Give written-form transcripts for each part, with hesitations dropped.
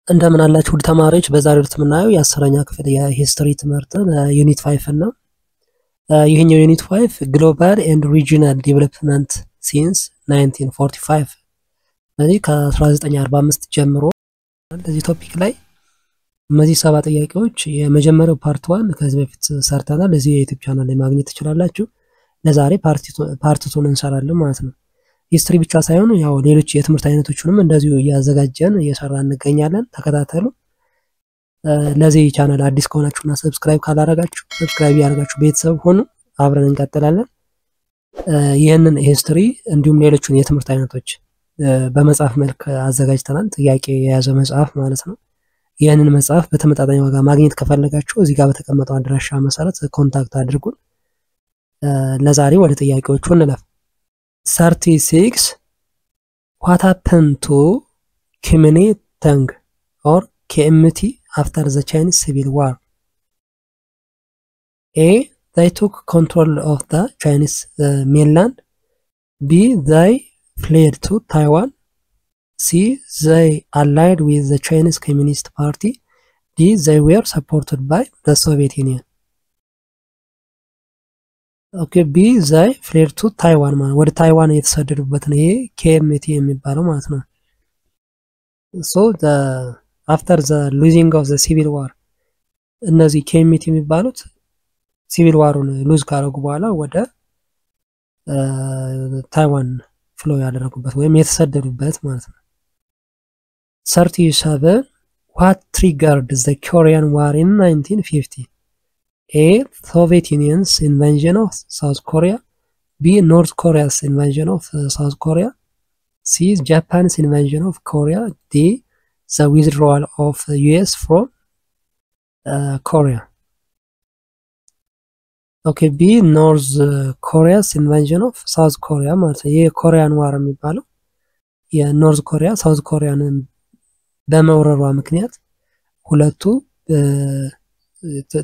እንደምን አላችሁ ውድ ተማሪዎች በዛሬው ዕለት የምናየው የ10ኛ ክፍል የሂስትሪ ትምህርትን ዩኒት 5 ነው። ይሄኛው ዩኒት 5 ግሎባል ኤንድ ሪጂናል ዴቨሎፕመንት ሲንስ 1945 ስለዚህ ከ1945 ጀምሮ ለዚህ ቶፒክ ላይ እነዚህ 7 ጥያቄዎች የመጀመሪያው ፓርት 1 ከዚህ በፊት ሰርተናል። ለዚህ የዩቲዩብ ቻናል ላይ ማግኘት ትችላላችሁ። ለዛሬ ፓርት 2 እንሰራለን ማለት ነው። ሂስትሪ ብቻ ሳይሆን ያው ሌሎች የትምህርት አይነቶችንም እንደዚሁ እያዘጋጀን እየሰራን እንገኛለን። ተከታተሉ። ለዚህ ቻናል አዲስ ከሆናችሁና ሰብስክራይብ ካላረጋችሁ ሰብስክራይብ ያደርጋችሁ ቤተሰብ ሆኑ። አብረን እንቀጥላለን። ይሄንን ሂስትሪ እንዲሁም ሌሎችን የትምህርት አይነቶች በመጽሐፍ መልክ አዘጋጅተናል። ጥያቄ የያዘ መጽሐፍ ማለት ነው። ይሄንን መጽሐፍ በተመጣጣኝ ዋጋ ማግኘት ከፈለጋችሁ እዚህ ጋር በተቀመጠው አድራሻ መሰረት ኮንታክት አድርጉን። ለዛሬ ወደ ጥያቄዎቹ እንለፍ። 36 What happened to Kuomintang or KMT after the Chinese Civil War? A. They took control of the Chinese mainland. B. They fled to Taiwan. C. They allied with the Chinese Communist Party. D. They were supported by the Soviet Union. Okay, B. They fled to Taiwan ማለት ወደ ታይዋን የተሰደዱበት ነው። ይሄ KMT የሚባለው ማለት ነው። So after the losing of the civil war እነዚህ KMT የሚባሉት ሲቪል ዋሩን ሉዝ ካረጉ በኋላ ወደ ታይዋን ፍሎ ያደረጉበት ወይም የተሰደዱበት ማለት ነው። 37 What triggered the Korean War in 1950? A. Soviet Union's invasion of South Korea. B. North Korea's invasion of South Korea. C. Japan's invasion of Korea. D. The withdrawal of the US from Korea. Okay, B. North Korea's invasion of South Korea ማለት ነው። የኮሪያን ዋር የሚባለው የኖርዝ ኮሪያ ሳውዝ ኮሪያንን በመውረሯ ምክንያት ሁለቱ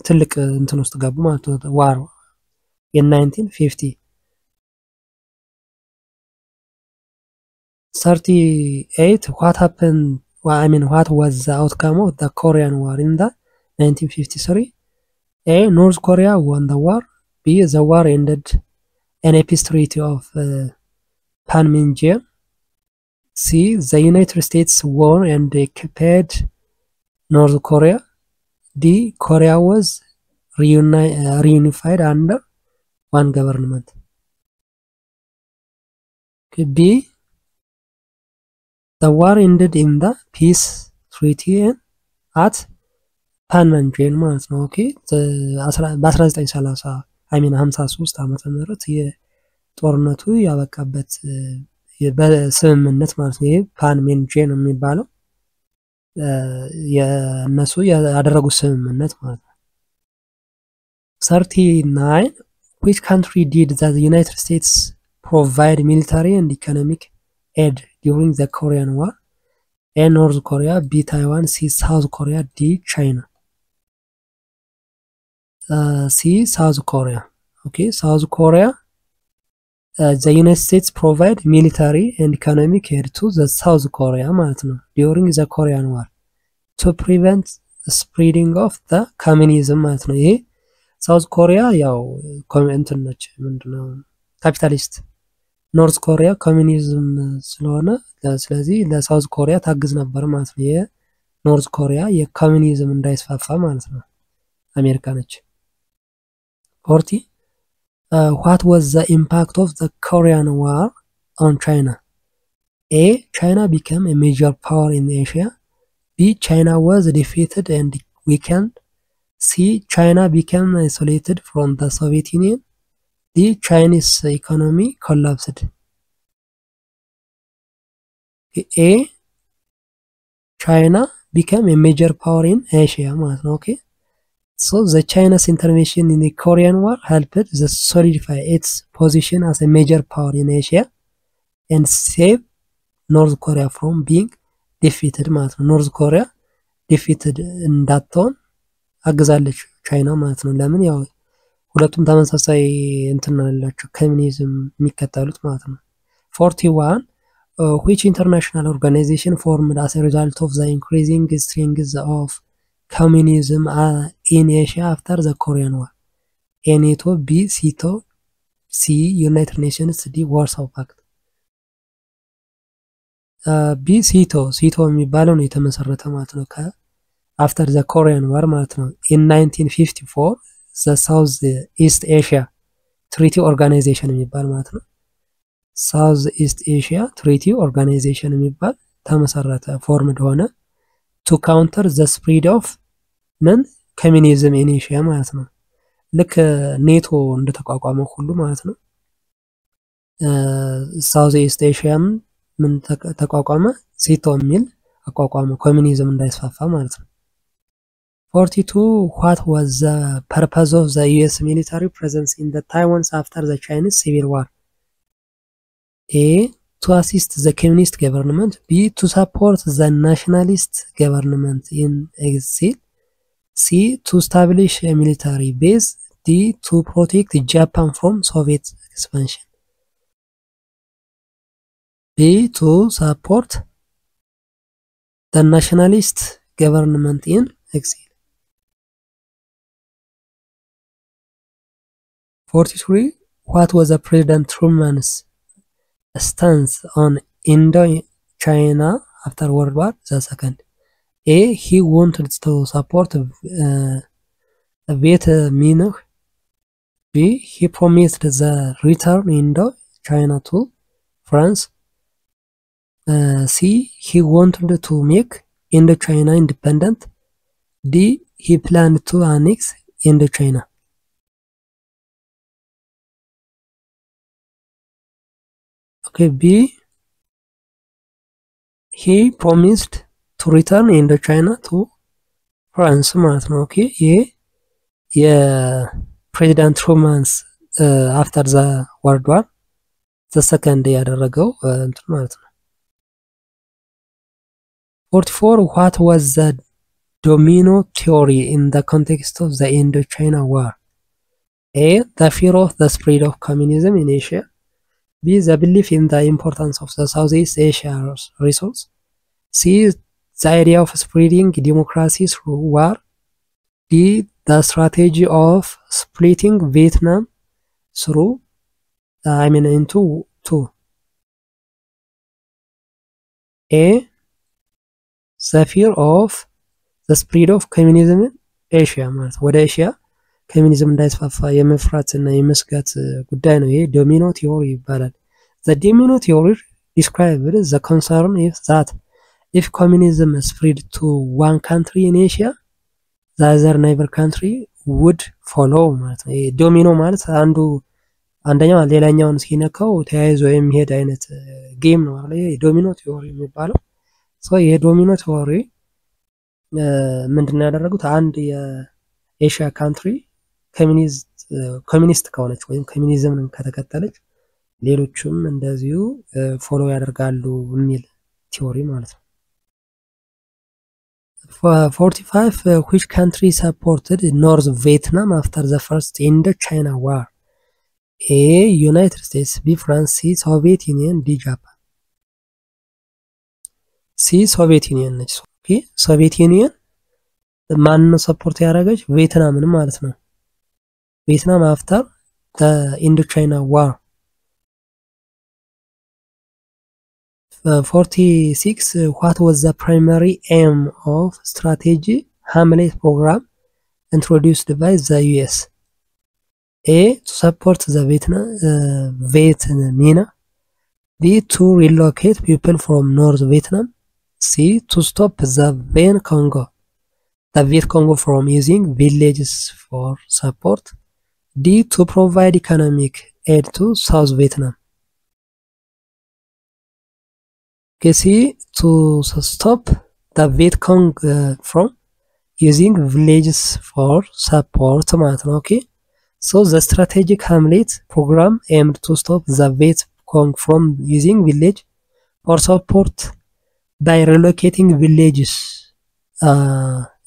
ትልቅ እንትን ውስጥ ገቡ ማለት ነው። ዋር የ1950 38 What happened what was the outcome of the Korean War in the 1953? A. North Korea won the war. B. The war ended in a peace treaty of Panmunjom. C. The United States won and occupied North Korea. D. Korea was reunified under one government. B. The war ended in the peace treaty at Panmunjom ማለት ነው። ኦኬ በ1930 53 ዓመተ ምህረት የጦርነቱ ያበቃበት በስምምነት ማለት ነው። ይሄ ፓንሙንጆም የሚባለው የነሱ ያደረጉት ስምምነት ማለት ነው። 39 Which country did the United States provide military and economic aid during the Korean War? A. North Korea. B. Taiwan. C. South Korea. D. China. C. South Korea. Okay, South Korea. The United States provide military and economic aid to the South Korea ማለት ነው during the Korean War to prevent the spreading of the communism ማለት ነው። ይሄ ሳውዝ ኮሪያ ያው እንትን ነች ምንድነው ካፒታሊስት፣ ኖርዝ ኮሪያ ኮሚኒዝም ስለሆነ ስለዚህ ለሳውዝ ኮሪያ ታግዝ ነበር ማለት ነው። የኖርዝ ኮሪያ የኮሚኒዝም እንዳይስፋፋ ማለት ነው አሜሪካ ነች። 40 What was the impact of the Korean War on China? A. China became a major power in Asia. B. China was defeated and weakened. C. China became isolated from the Soviet Union. D. Chinese economy collapsed. A. China became a major power in Asia. Okay. So the China's intervention in the Korean War helped to solidify its position as a major power in Asia and save North Korea from being defeated ማለት ነው። ኖርዝ ኮሪያ ዲፊትድ እንዳትሆን አግዛለች ቻይና ማለት ነው። ለምን ያው ሁለቱም ተመሳሳይ እንትን አላቸው ኮሚኒዝም የሚከተሉት ማለት ነው። 41 which international organization formed as a result of the increasing strength of communism in Asia after the Korean War? A. NATO, B. SITO, C. United Nations, D. Warsaw Pact. ቢ ሲቶ የሚባለው ነው የተመሰረተ ማለት ነው after the Korean War ማለት ነው in 1954 the South East Asia Treaty Organization የሚባል ማለት ነው South East Asia Treaty Organization የሚባል ተመሰረተ formed ሆነ to counter the spread of communism in Asia ማለት ነው ልክ ኔቶ እንደተቋቋመው ሁሉ ማለት ነው South East Asia ምን ተቋቋመ ሲቶ የሚል አቋቋመ ኮሚኒዝም እንዳይስፋፋ ማለት ነው 42 what was the purpose of the US military presence in the Taiwan after the Chinese Civil War? A. To assist the communist government. B. To support the nationalist government in exile. C. To establish a military base. D. To protect Japan from Soviet expansion. B. To support the nationalist government in exile. 43. What was the President Truman's stance on Indo-China after World War II? A. He wanted to support Vietnam. B. He promised the return Indo-China to France. C. He wanted to make Indochina independent. D. He planned to annex Indochina. Okay, B. He promised to return Indochina to France ማለት ነው ኦኬ ይሄ የፕሬዚዳንት ትሩማንስ after the World War the second ያደረገው እንትን ማለት ነው 44 What was the domino theory in the context of the Indochina War? A. The fear of the spread of communism in Asia. B. The belief in the importance of the Southeast Asia resource. C. The idea of spreading democracy through war. D. The strategy of splitting Vietnam into two. A. The fear of the spread of communism in Asia ማለት ወደ ኤሽያ ኮሚኒዝም እንዳይስፋፋ የመፍራትና የመስጋት ጉዳይ ነው ይሄ ዶሚኖ ቲዮሪ ይባላል the domino theory describes the concern if communism spread to one country in Asia the other neighbor country would follow ማለት ነው ይሄ ዶሚኖ ማለት አንደኛው ሌላኛውን ሲነካው ተያይዞ የሚሄድ አይነት ጌም ነው አይደል ይሄ ዶሚኖ ቲዮሪ የሚባለው so ይሄ ዶሚኖ ቲዮሪ ምንድነው ያደረጉት አንድ የኤሽያ ካንትሪ ኮሚኒስት ከሆነች ወይም ኮሚኒዝምን ከተከተለች ሌሎችም እንደዚሁ ፎሎ ያደርጋሉ የሚል ቲዮሪ ማለት ነው 45 which country supported North Vietnam after the first Indochina War? A. United States. B. France. C. Soviet Union. D. Japan. C. Soviet Union ነች ኦኬ ሶቪየት ዩኒየን ማን ሰፖርት ያደረገች ቪየትናምን ማለት ነው ቪየትናም after the Indochina War 46 What was the primary aim of strategy Hamlet program introduced by the US? A. To support the Vietnamese. B. To relocate people from North Vietnam. C. To stop the Viet Congo from using villages for support. D. To provide economic aid to South Vietnam. C. To stop the Viet Cong from using villages for support ማለት ነው ኦኬ So the strategic Hamlet program aimed to stop the Viet Cong from using village for support by relocating villages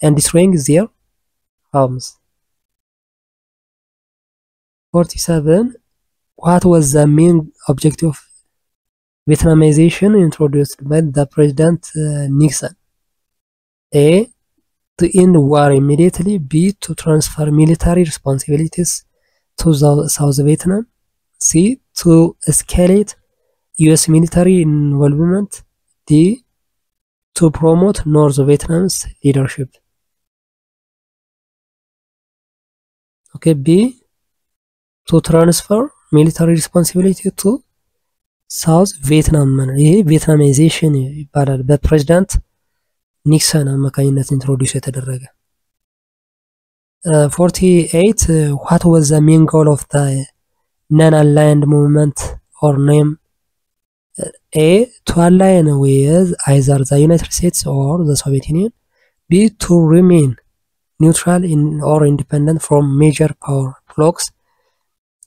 and destroying their homes. 47 What was the main objective Vietnamization introduced by the President Nixon. A. To end war immediately. B. To transfer military responsibilities to South Vietnam. C. To escalate US military involvement. D. To promote North Vietnam's leadership. Okay, B. To transfer military responsibility to ሳውዝ ቪየትናም ነው። ይሄ ቪየትናማይዜሽን ይባላል። በፕሬዝዳንት ኒክሰን አማካኝነት ኢንትሮዲዩስ የተደረገ። 48 what was the main goal of the non-aligned movement or name? A. to align with either the United States or the Soviet Union. B. to remain neutral or independent from major power blocs.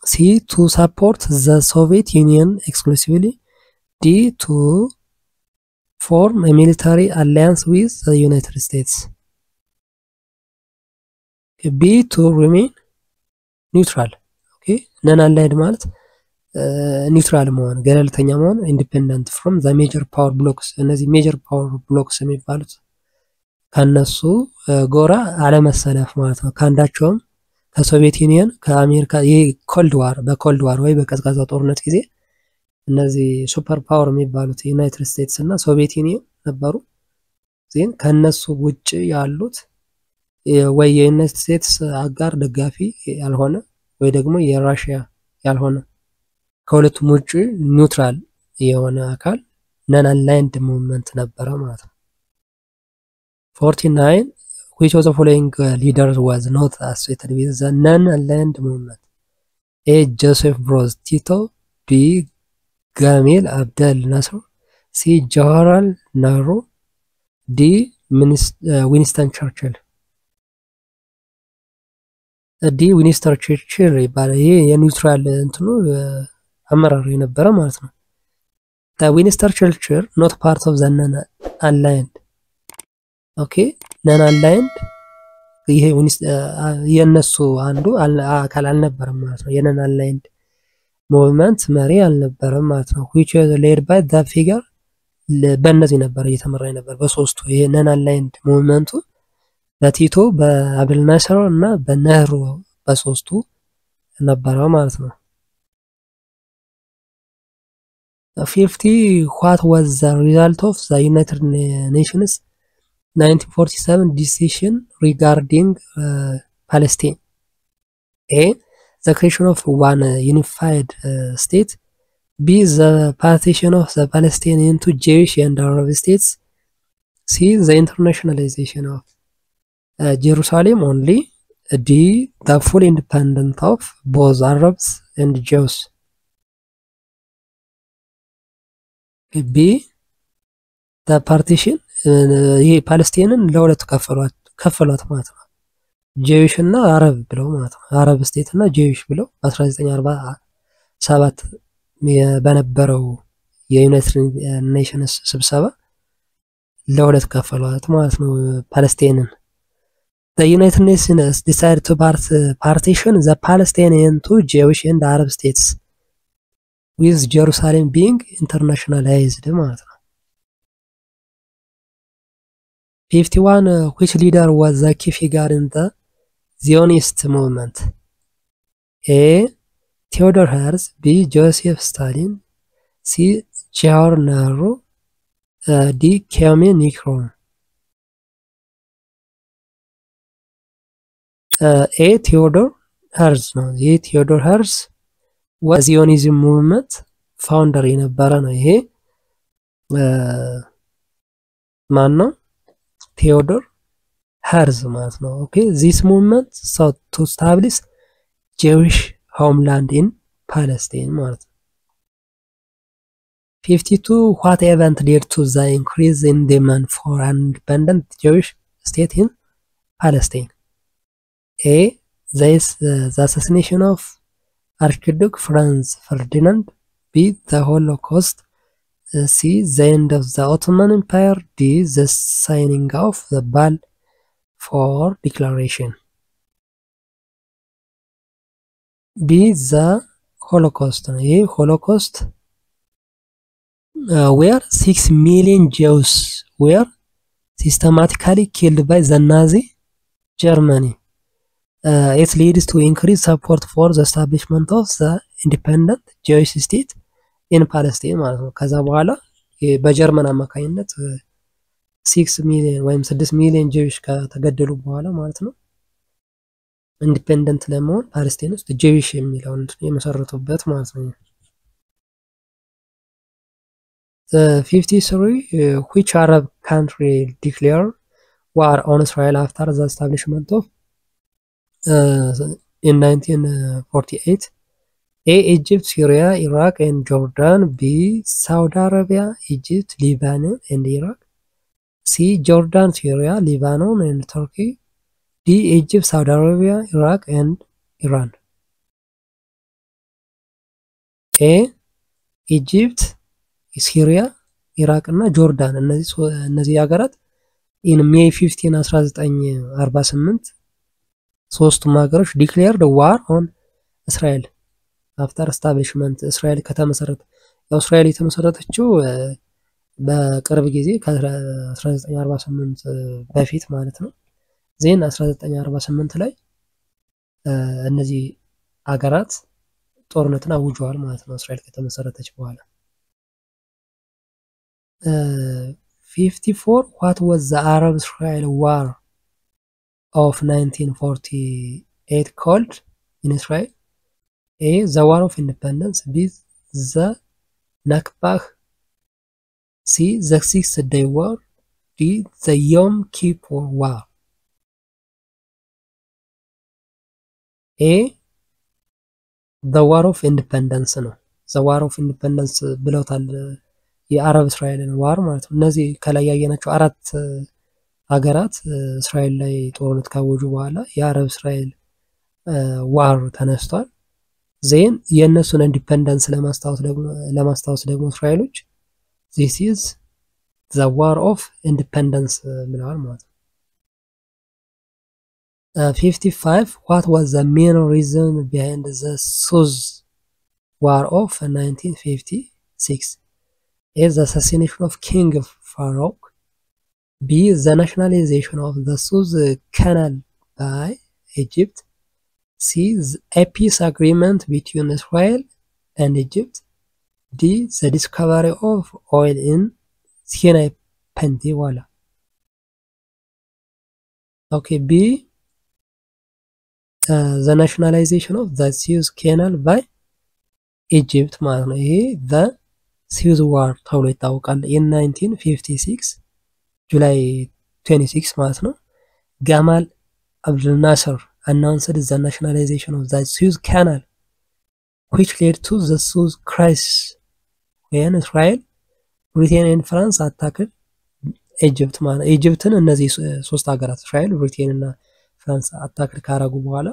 C. to support the Soviet Union exclusively. D. to form a military alliance with the United States. B. to remain neutral. Okay, non-allied ማለት ኒውትራል መሆን ገለልተኛ መሆን ኢንዲፔንደንት ፍሮም ዘ ሜጀር ፓወር ብሎክስ እነዚህ ሜጀር ፓወር ብሎክስ የሚባሉት ከነሱ ጎራ አለመሰለፍ ማለት ነው። ካንዳቸውም ከሶቪየት ዩኒየን ከአሜሪካ የኮልድ ዋር በኮልድ ዋር ወይ በቀዝቃዛው ጦርነት ጊዜ እነዚህ ሱፐር ፓወር የሚባሉት ዩናይትድ ስቴትስ እና ሶቪየት ዩኒየን ነበሩ። ዜን ከነሱ ውጪ ያሉት ወይ የዩናይትድ ስቴትስ አጋር ደጋፊ ያልሆነ ወይ ደግሞ የራሺያ ያልሆነ ከሁለቱም ውጪ ኒውትራል የሆነ አካል ነን አላይንድ ሙቭመንት ነበረ ማለት ነው። 49 which of the following leaders was not associated with the non-aligned movement? A. Joseph Broz Tito. B. Gamal Abdel Nasser. C. Jawaharlal Nehru. D. Winston Churchill. D. Winston Churchill ይባላል። ይሄ የኒውትራል እንትኑ አመራር የነበረ ማለት ነው። The Winston Churchill not part of the non-aligned. Okay, non-aligned ይሄ የነሱ አንዱ አካል አልነበረም ማለት ነው። የnon-aligned movement መሪ አልነበረም ማለት ነው። which was led by the figure በእነዚህ ነበር እየተመራ ነበር በሶስቱ ይሄ non-aligned movement በቲቶ በአብደል ናስር እና በነህሩ በሶስቱ ነበር ማለት ነው። 50 what was the result of the United Nations 1947 decision regarding Palestine? A. The creation of one unified state. B. The partition of the Palestine into Jewish and Arab states. C. The internationalization of Jerusalem only. D. The full independence of both Arabs and Jews. B. The partition ይሄ ፓለስቲንን ለሁለት ከፈሏት ማለት ነው። ጄዊሽ እና አረብ ብለው ማለት ነው። አረብ ስቴት እና ጄዊሽ ብለው 1947 በነበረው የዩናይትድ ኔሽንስ ስብሰባ ለሁለት ከፈሏት ማለት ነው ፓለስቲንን። The United Nations decided to partition the Palestine into Jewish and Arab states with Jerusalem being internationalized ማለት ነው። 51 which leader was the key figure in the Zionist movement? A. Theodore Herzl. B. Joseph Stalin. C. Jawaharlal Nehru. D. Kwame Nkrumah. A. Theodore Herzl ነው። ይሄ ቴዎዶር ሄርዝ Zionism movement founder የነበረ ነው። ይሄ ማን ነው? Theodore Herzl ማለት ነው። Okay, this movement sought to establish Jewish homeland in Palestine ማለት ነው። 52 what event led to the increase in demand for an independent Jewish state in Palestine? A. The assassination of Archduke Franz Ferdinand. B. The Holocaust. C. The end of the Ottoman Empire. D. The signing of the Balfour Declaration. B. The Holocaust. ይህ ሆሎኮስት where 6 million Jews were systematically killed by the Nazi Germany. It leads to increased support for the establishment of the independent Jewish state in Palestine ማለት ነው። ከዛ በኋላ በጀርመን አማካኝነት 6 ሚሊዮን ወይም 6 ሚሊዮን ጄዊሽ ከተገደሉ በኋላ ማለት ነው ኢንዲፔንደንት ለመሆን ፓለስቲን ውስጥ ጄዊሽ የሚለውን የመሰረቱበት ማለት ነው። The 53 which Arab country declared war on Israel after the establishment of in 1948? A. Egypt, Syria, Iraq and Jordan. B. Saudi Arabia, Egypt, Lebanon and Iraq. C. Jordan, Syria, Lebanon and Turkey. D. Egypt, Saudi Arabia, Iraq and Iran. A. Egypt, Syria, Iraq እና ጆርዳን እነዚህ ሀገራት in May 15 1948 ሶስቱም ሀገሮች declared war on Israel after establishment እስራኤል ከተመሰረተ እስራኤል የተመሰረተችው በቅርብ ጊዜ ከ1948 በፊት ማለት ነው። ዜን 1948 ላይ እነዚህ ሀገራት ጦርነትን አውጀዋል ማለት ነው እስራኤል ከተመሰረተች በኋላ። 54 What was the Arab-Israel War of 1948 called in Israel? A. The War of Independence. B. The Nakba. C. The Six-Day War. D. The Yom Kippur War. A. The War of Independence ነው። The War of Independence ብለውታል የአረብ እስራኤልን ዋር ማለት ነው። እነዚህ ከላይ ያየናቸው አራት ሀገራት እስራኤል ላይ ጦርነት ካወጁ በኋላ የአረብ እስራኤል ዋር ተነስቷል። ዜን የነሱን ኢንዲፔንደንስ ለማስታወስ ደግሞ እስራኤሎች this is the war of independence ብለዋል ማለት ነው። 55 What was the main reason behind the Suez War of 1956? A. The assassination of King Farouk. B. The nationalization of the Suez Canal by Egypt. C. A peace agreement between Israel and Egypt. D. The discovery of oil in Sinai Peninsula. Okay, B. The nationalization of the Suez Canal by Egypt ማለት ነው። ይሄ the Suez War ተብሎ ይታወቃል። in 1956 July 26 ማለት ነው። Gamal Abdel Nasser announced the nationalization of the Suez Canal which led to the Suez Crisis when Israel, Britain and France attacked Egypt ማለት ኢጅፕትን እነዚህ ሶስት ሀገራት እስራኤል፣ ብሪቴን እና ፍራንስ አታክ ካረጉ በኋላ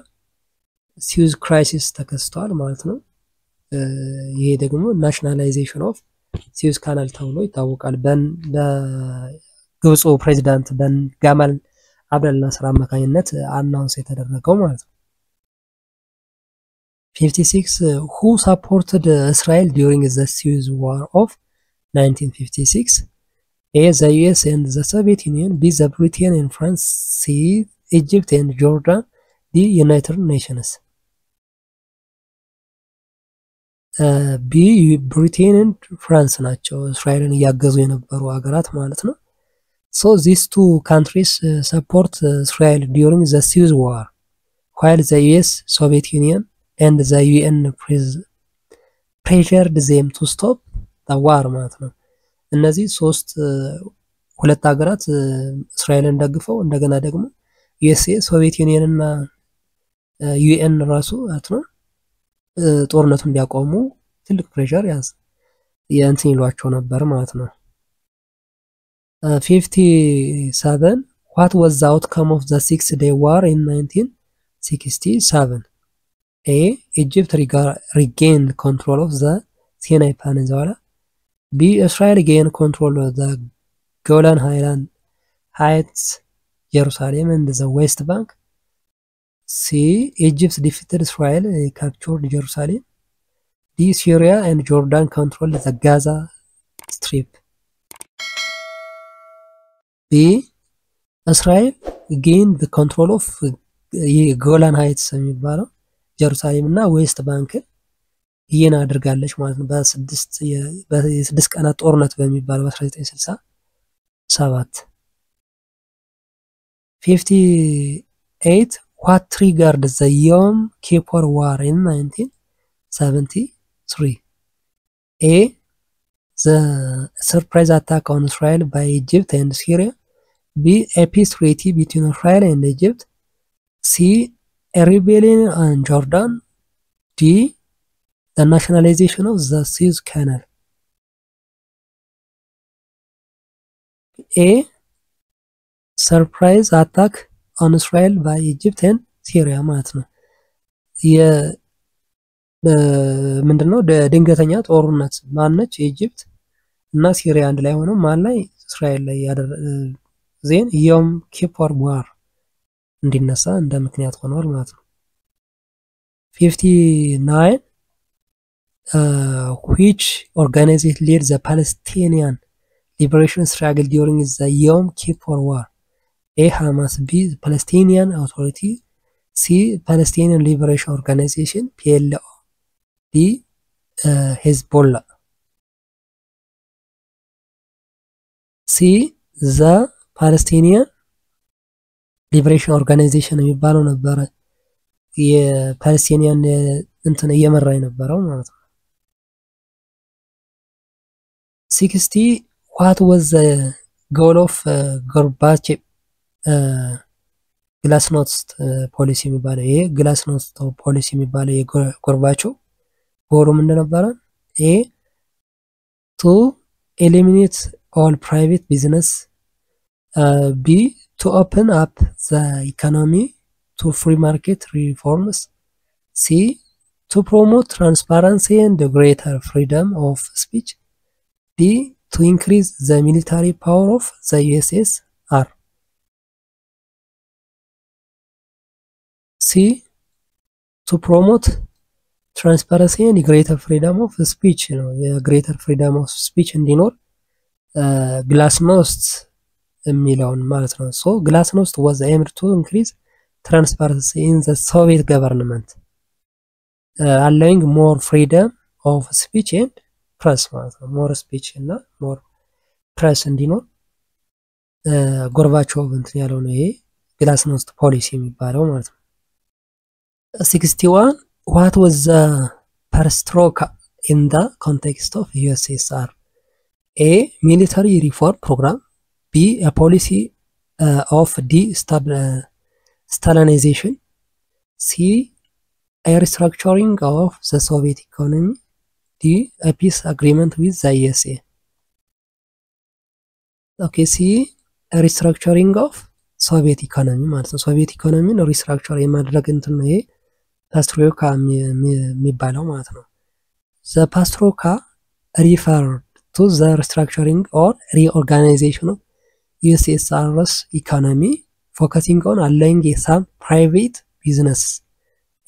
Suez Crisis ተከስቷል ማለት ነው። ይሄ ደግሞ ናሽናላይዜሽን ኦፍ Suez Canal ተብሎ ይታወቃል። በግብፁ ፕሬዝዳንት ጋማል አብደል ናስር አማካኝነት አናውንስ የተደረገው ማለት ነው። 56 Who supported Israel during the Suez War of 1956? A. The US and the Soviet Union. B. The Britain and France. C. Egypt and Jordan. D. United Nations. B. Britain and France ናቸው እስራኤልን ያገዙ የነበሩ ሀገራት ማለት ነው። So these two countries support Israel during the Suez War, while the US, Soviet Union, and the UN pressured them to stop the war ማለት ነው። እነዚህ ሁለት ሀገራት እስራኤልን ደግፈው እንደገና ደግሞ USA, ሶቪየት ዩኒየን እና UN ራሱ ማለት ነው ጦርነቱን እንዲያቆሙ ትልቅ ፕሬሸር ያንተን ይሏቸው ነበር ማለት ነው። 57 What was the outcome of the Six-Day War in 1967? A. Egypt regained control of the Sinai Peninsula. B. Israel gained control of the Golan Heights, Jerusalem and the West Bank. C. Egypt defeated Israel and captured Jerusalem. D. Syria and Jordan controlled the Gaza strip. B. Israel gained the control of Golan Heights የሚባለው ጀሩሳሌም እና ዌስት ባንክ ይሄን አድርጋለች ማለት ነው በ6 ቀናት ጦርነት በሚባለው በ1967 58 what triggered the Yom Kippur War in 1973 A the surprise attack on Israel by Egypt and Syria B a peace treaty between Israel and Egypt C a rebellion on Jordan D the nationalization of the Suez Canal A surprise attack on Israel by Egypt and Syria ማለት ነው ምንድነው ድንገተኛ ጦርነት ማነች ኢጂፕት እና ሲሪያ አንድ ላይ ሆነው ማን ላይ እስራኤል ላይ ዜን ዮም ኪፖር ዋር እንዲነሳ እንደ ምክንያት ሆኗል ማለት ነው 59 which organization led the Palestinian liberation struggle during the Yom Kippur War A Hamas B Palestinian Authority C Palestinian Liberation Organization PLO D Hezbollah C the Palestinian Liberation Organization የሚባለው ነበር የፓለስቲኒያን እንትን እየመራ የነበረው ማለት ነው 60 what was the goal of Gorbachev glasnost policy የሚባለው ይሄ glasnost policy የሚባለው የጎርባቾቭ ጎሉ ምን ነበር A to eliminate all private business B to open up the economy to free market reforms C to promote transparency and greater freedom of speech D to increase the military power of the USSR C to promote transparency and greater freedom of speech greater freedom of speech እንዲኖር glasnost የሚለውን ማለት ነው so glasnost was aimed to increase transparency in the Soviet government allowing more freedom of speech and press ማለት ነው more speech እና more press እንዲኖር ጎርባቾቭ እንትን ያለው ነው ይሄ glasnost policy የሚባለው ማለት ነው 61 what was the perestroika in the context of USSR A military reform program B a policy of de-Stalinization C a restructuring of the Soviet economy D a peace agreement with the USA okay C a restructuring of Soviet economy ማለት ነው ሶቪየት ኢኮኖሚን ሪስትራክቸር የማድረግ እንትን ነው ይሄ ፓስትሮካ የሚባለው ማለት ነው the pastroka referred to the restructuring or reorganization of USSR's economy focusing on allowing some private business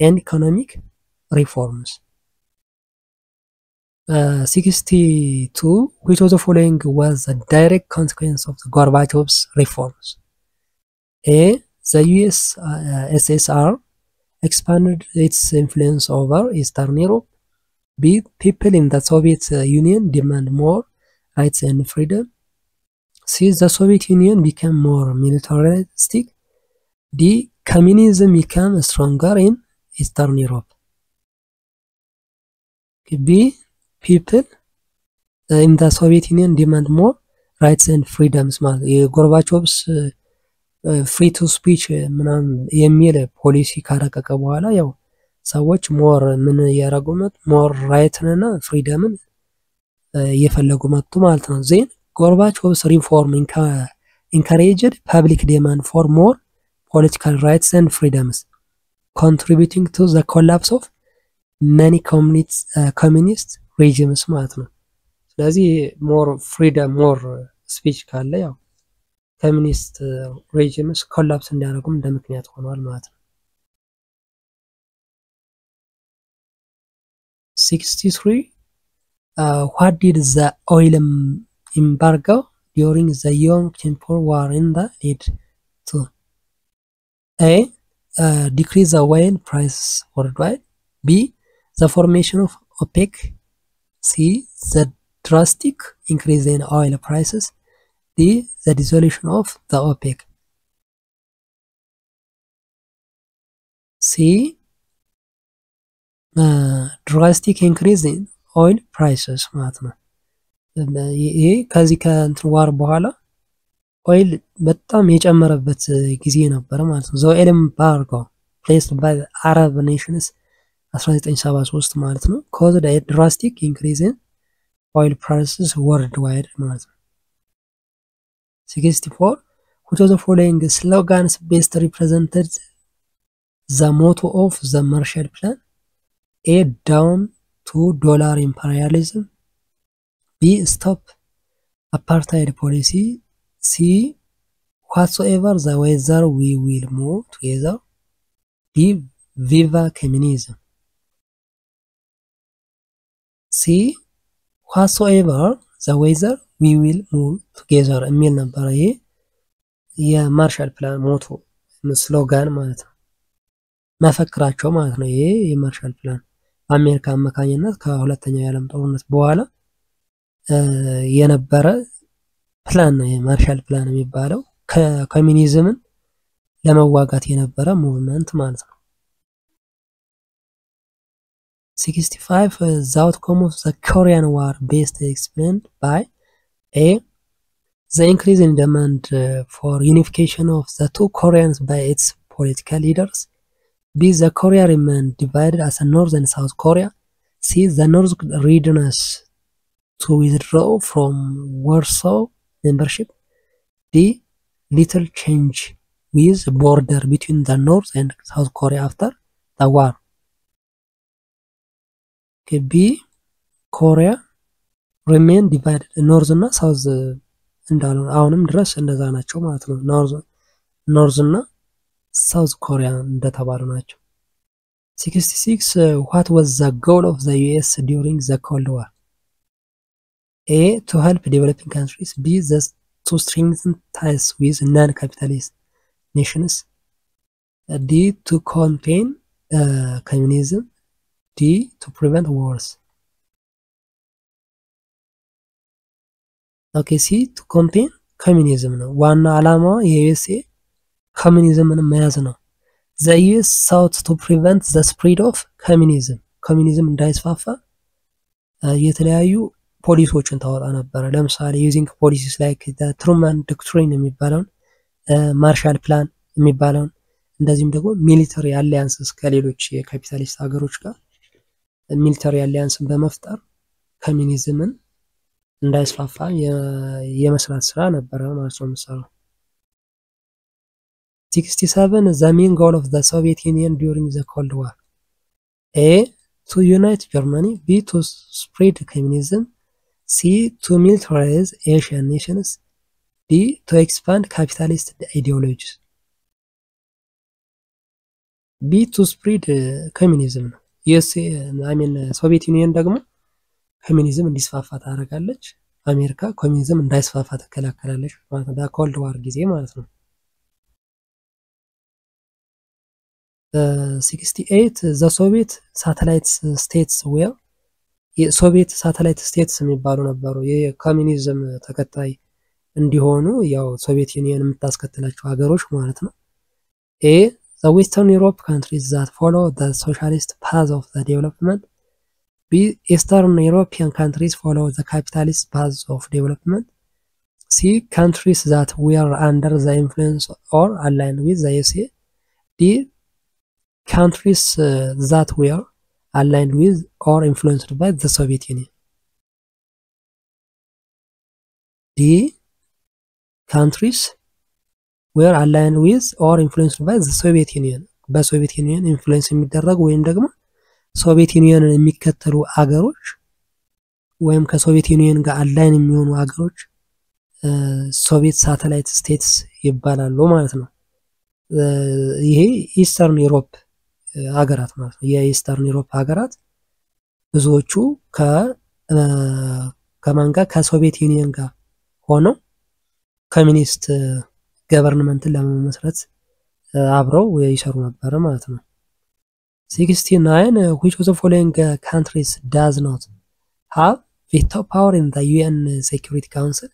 and economic reforms 62 which of the following was a direct consequence of the Gorbachev's reforms A the USSR expanded its influence over Eastern Europe B people in the Soviet Union demand more rights and freedom C the Soviet Union became more militaristic D communism became stronger in Eastern Europe B people in the Soviet Union demand more rights and freedoms ማለት የጎርባቾቭስ ፍሪ ቱ ስፒች ምናምን የሚል ፖሊሲ ካረቀቀ በኋላ ያው ሰዎች ሞር ምን ያረጉመት ሞር ራይትንና ፍሪደምን እየፈለጉ መጡ ማለት ነው ዜን ጎርባቾቭስ ሪፎርም encouraged public demand for more political rights and freedoms contributing to the collapse of many communist regimes ማለት ነው ስለዚህ more freedom more speech ካለ ያው communist regimes collapse እንዲያደርጉም እንደምክንያት ሆኗል ማለት ነው 63 what did the oil embargo during the Yom Kippur War in the lead to? A. Decrease the oil prices worldwide. B. The formation of OPEC. C. The drastic increase in oil prices. D. The dissolution of the OPEC. C. drastic increase in oil prices ማለት ነው። ይሄ ከዚህ ከእንትን ዋር በኋላ ኦይል በጣም የጨመረበት ጊዜ ነበር ማለት ነው። the oil embargo placed by the Arab nations 1973 ማለት ነው caused a drastic increase in oil prices worldwide ማለት ነው። 64 which of the following slogans best represented the motto of the Marshall Plan? A. Down to dollar imperialism. B. Stop apartheid policy. C. Whatsoever the weather we will move together. D. Viva communism. C. Whatsoever the weather we will move together የሚል ነበር። ይሄ የማርሻል ፕላን ሞቶ ስሎጋን ማለት ነው፣ መፈክራቸው ማለት ነው። ይሄ የማርሻል ፕላን በአሜሪካ አማካኝነት ከሁለተኛው የዓለም ጦርነት በኋላ የነበረ ፕላን ነው። የማርሻል ፕላን የሚባለው ከኮሚኒዝምን ለመዋጋት የነበረ ሙቭመንት ማለት ነው። 65 the outcome of the Korean War best explained by A. the increase in demand for unification of the two Koreans by its political leaders. B. the Korea remained divided as a North and South Korea. C. the North readiness to withdraw from Warsaw membership. D. little change with border between the North and South Korea after the war. Okay, B. Korea remain divided North እና South እንዳሉ አሁንም ድረስ እንደዛ ናቸው ማለት ነው። North እና South Korea እንደተባሉ ናቸው። 66 what was the goal of the US during the Cold War? A. to help developing countries. B. to strengthen ties with non-capitalist nations. D. to contain communism. D. to prevent wars. Okay, C. to contain communism ነው ዋና ዓላማው የዩኤስኤ ኮሚኒዝምን መያዝ ነው። the US sought to prevent the spread of communism እንዳይስፋፋ የተለያዩ ፖሊሲዎችን ታወጣ ነበር። ለምሳሌ using policies like the Truman Doctrine የሚባለውን ማርሻል ፕላን የሚባለውን እንደዚህም ደግሞ ሚሊተሪ አሊያንስስ ከሌሎች የካፒታሊስት ሀገሮች ጋር ሚሊተሪ አሊያንስን በመፍጠር ኮሚኒዝምን እንዳይስፋፋ የመስራት ስራ ነበር ማለት ነው የሚሰራው። 67 the main goal of the Soviet Union during the Cold War. A. to unite Germany. B. to spread communism. C. to militarize Asian nations. D. to expand capitalist ideologies. B. to spread communism. Yes, ሶቪየት ዩኒየን ደግሞ ኮሚኒዝም እንዲስፋፋ ታደርጋለች፣ አሜሪካ ኮሚኒዝም እንዳይስፋፋ ተከላከላለች ማለት ነው። በኮልድ ዋር ጊዜ ማለት ነው። 68 the Soviet satellite states were የሶቪየት ሳተላይት ስቴትስ የሚባሉ ነበሩ የኮሚኒዝም ተከታይ እንዲሆኑ ያው ሶቪየት ዩኒየን የምታስከትላቸው ሀገሮች ማለት ነው። A. the Western Europe countries that follow the socialist path of the development. B. Eastern European countries follow the capitalist path of development. C. countries that were under the influence or aligned with the USA. D. countries that were aligned with or influenced by the Soviet Union. D. countries were aligned with or influenced by the Soviet Union. በሶቪየት ዩኒየን ኢንፍሉዌንስ የሚደረጉ ወይም ደግሞ ሶቪየት ዩኒየንን የሚከተሉ አገሮች ወይም ከሶቪየት ዩኒየን ጋር አላይን የሚሆኑ አገሮች ሶቪየት ሳተላይት ስቴትስ ይባላሉ ማለት ነው። ይሄ ኢስተርን ዩሮፕ ሀገራት ማለት ነው። የኢስተርን ዩሮፕ ሀገራት ብዙዎቹ ከማን ጋር ከሶቪየት ዩኒየን ጋር ሆነው ኮሚኒስት ገቨርንመንትን ለመመስረት አብረው ይሰሩ ነበር ማለት ነው። 69 which of the following countries does not have veto power in the UN Security Council?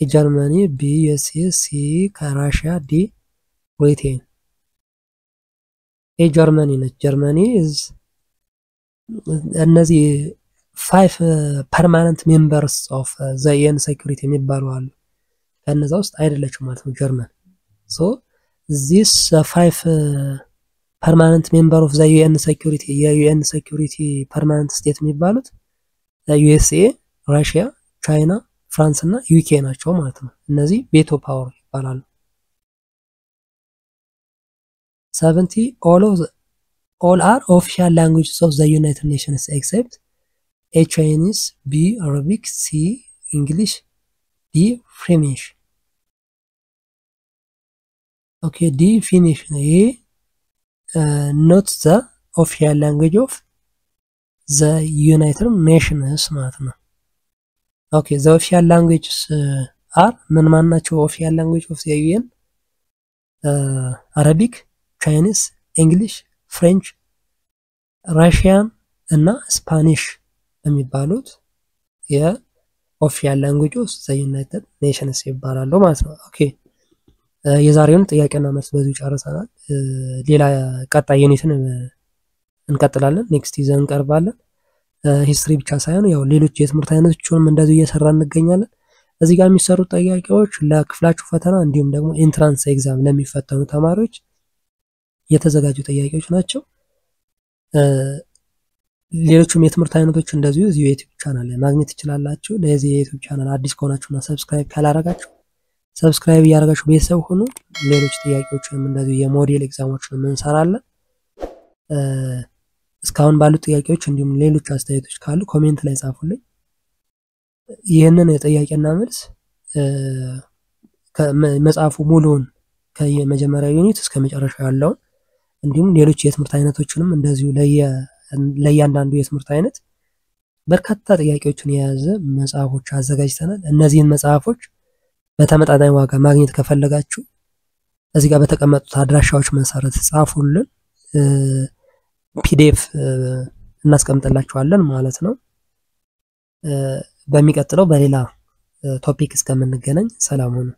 A Germany, B USA, C Russia, D Britain. A Germany ነች። ጀርመኒ is እነዚህ 5 permanent members of the UN security የሚባሉ አሉ። ከነዛ ውስጥ አይደለችም ማለት ነው ጀርመን። so this 5 permanent member of the UN security የዩኤን ሴኩሪቲ permanent state የሚባሉት USA፣ ራሽያ፣ ቻይና፣ ፍራንስ እና ዩኬ ናቸው ማለት ነው። እነዚህ ቬቶ ፓወር ይባላሉ። 70 all are official languages of the United Nations except A Chinese, B Arabic, C English, D Finnish. Okay, D Finnish not the official language of the United Nations ማለት ነው። Okay, the official languages are ምን ማን ናቸው? official language of the UN Arabic, Chinese, English, French, Russian እና ስፓኒሽ የሚባሉት የኦፊሻል ላንጉዌጆች ዘ ዩናይትድ ኔሽንስ ይባላሉ ማለት ነው። ኦኬ የዛሬውን ጥያቄና መልስ በዚሁ ጨርሰናል። ሌላ ቀጣይ ዩኒትን እንቀጥላለን። ኔክስት ይዘን እንቀርባለን። ሂስትሪ ብቻ ሳይሆን ያው ሌሎች የትምህርት አይነቶችንም እንደዚሁ እየሰራን እንገኛለን። እዚህ ጋር የሚሰሩ ጥያቄዎች ለክፍላችሁ ፈተና እንዲሁም ደግሞ ኢንትራንስ ኤግዛም ለሚፈተኑ ተማሪዎች የተዘጋጁ ጥያቄዎች ናቸው። ሌሎችም የትምህርት አይነቶች እንደዚሁ እዚህ የዩቲዩብ ቻናል ላይ ማግኘት ትችላላችሁ። ለዚህ የዩቲዩብ ቻናል አዲስ ከሆናችሁና ሰብስክራይብ ካላረጋችሁ ሰብስክራይብ ያደርጋችሁ ቤተሰብ ሁኑ። ሌሎች ጥያቄዎችንም እንደዚሁ የሞዴል ኤግዛሞችንም እንሰራለን። እስካሁን ባሉ ጥያቄዎች እንዲሁም ሌሎች አስተያየቶች ካሉ ኮሜንት ላይ ጻፉልኝ። ይሄንን የጥያቄና መልስ ከመጻፉ ሙሉውን ከመጀመሪያው ዩኒት እስከ መጨረሻው ያለውን እንዲሁም ሌሎች የትምህርት አይነቶችንም እንደዚሁ ለእያንዳንዱ የትምህርት አይነት በርካታ ጥያቄዎችን የያዘ መጽሐፎች አዘጋጅተናል። እነዚህን መጽሐፎች በተመጣጣኝ ዋጋ ማግኘት ከፈለጋችሁ እዚህ ጋር በተቀመጡት አድራሻዎች መሰረት ጻፉልን። ፒዲኤፍ እናስቀምጥላችኋለን ማለት ነው። በሚቀጥለው በሌላ ቶፒክ እስከምንገናኝ ሰላም ሁኑ።